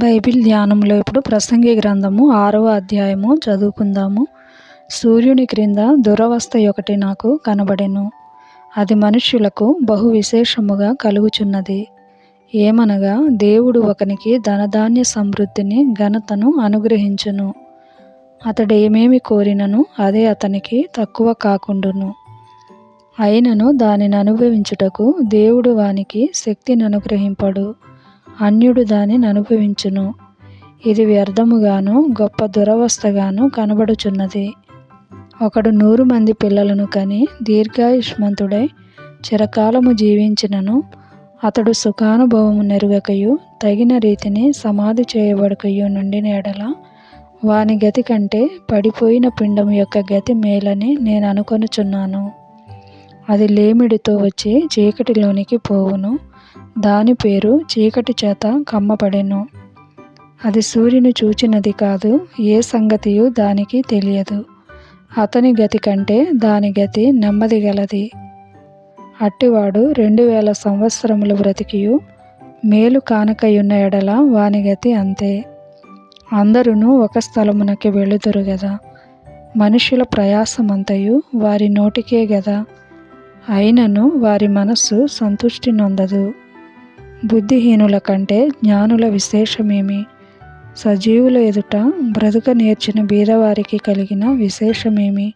Bible ధ్యానంలో ఇప్పుడు ప్రసంగి గ్రంథము 6వ అధ్యాయము చదువుకుందాము. సూర్యుని క్రింద దురవస్థ ఒకటి నాకు కనబడెను. అది మనుష్యులకు బహు విశేషముగా కలుగుచున్నది. ఏమనగా, దేవుడు ఒకనికి ధనధాన్య సమృద్ధిని ఘనతను అనుగ్రహించును. అతడేమేమి కోరినను అదే అతనికి తక్కువ కాకుండును. అయినను దానిని అనుభవించుటకు దేవుడు వానికి శక్తిని అనుగ్రహింపడు. అన్యుడు దానిని అనుభవించును. ఇది వ్యర్థముగాను గొప్ప దురవస్థగాను కనబడుచున్నది. ఒకడు 100 మంది పిల్లలను కని దీర్ఘాయుష్మంతుడై చిరకాలము జీవించినను అతడు సుఖానుభవము నెరుగకయు తగిన రీతిని సమాధి చేయబడకయు నుండిన ఎడల వాని గతి కంటే పడిపోయిన పిండము యొక్క గతి మేలని నేను అనుకొనుచున్నాను. అది లేమిడితో వచ్చి చీకటిలోనికి పోవును. దాని పేరు చీకటి చేత కమ్మపడెను. అది సూర్యుని చూచినది కాదు, ఏ సంగతియు దానికి తెలియదు. అతని గతి కంటే దాని గతి నెమ్మది గలది. అట్టివాడు 2000 సంవత్సరములు బ్రతికియు మేలు కానకయున్న ఎడల వాని గతి అంతే. అందరును ఒక స్థలమునకి వెళుదురు గదా. మనుష్యుల ప్రయాసమంతయు వారి నోటికే గదా. అయినను వారి మనస్సు సంతుష్టి నొందదు. బుద్ధిహీనుల కంటే జ్ఞానుల విశేషమేమి? సజీవుల ఎదుట బ్రతుక నేర్చిన బీదవారికి కలిగిన విశేషమేమి?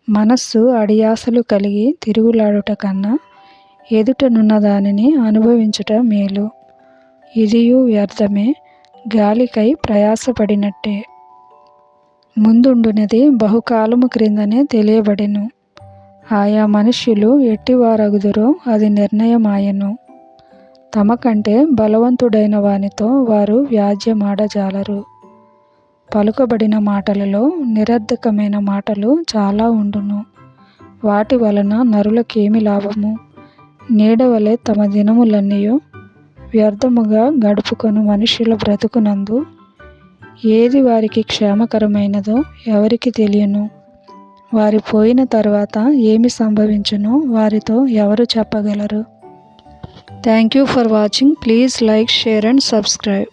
మనస్సు అడియాసలు కలిగి తిరుగులాడుట కన్నా ఎదుటనున్న దానిని అనుభవించుట మేలు. ఇదియు వ్యర్థమే, గాలికై ప్రయాసపడినట్టే. ముందుండునది బహుకాలము క్రిందనే తెలియబడెను. ఆయా మనుష్యులు ఎట్టివారగుదురో అది నిర్ణయమాయెను. తమ కంటే బలవంతుడైన వానితో వారు వ్యాజ్యమాడజాలరు. పలుకబడిన మాటలలో నిరర్ధకమైన మాటలు చాలా ఉండును. వాటి వలన నరులకేమి లాభము? నీడవలె తమ దినములన్నీయు వ్యర్థముగా గడుపుకొను మనుష్యుల బ్రతుకునందు ఏది వారికి క్షేమకరమైనదో ఎవరికి తెలియను? వారి పోయిన తర్వాత ఏమి సంభవించునో వారితో ఎవరు చెప్పగలరు? Thank you for watching. Please like, share and subscribe.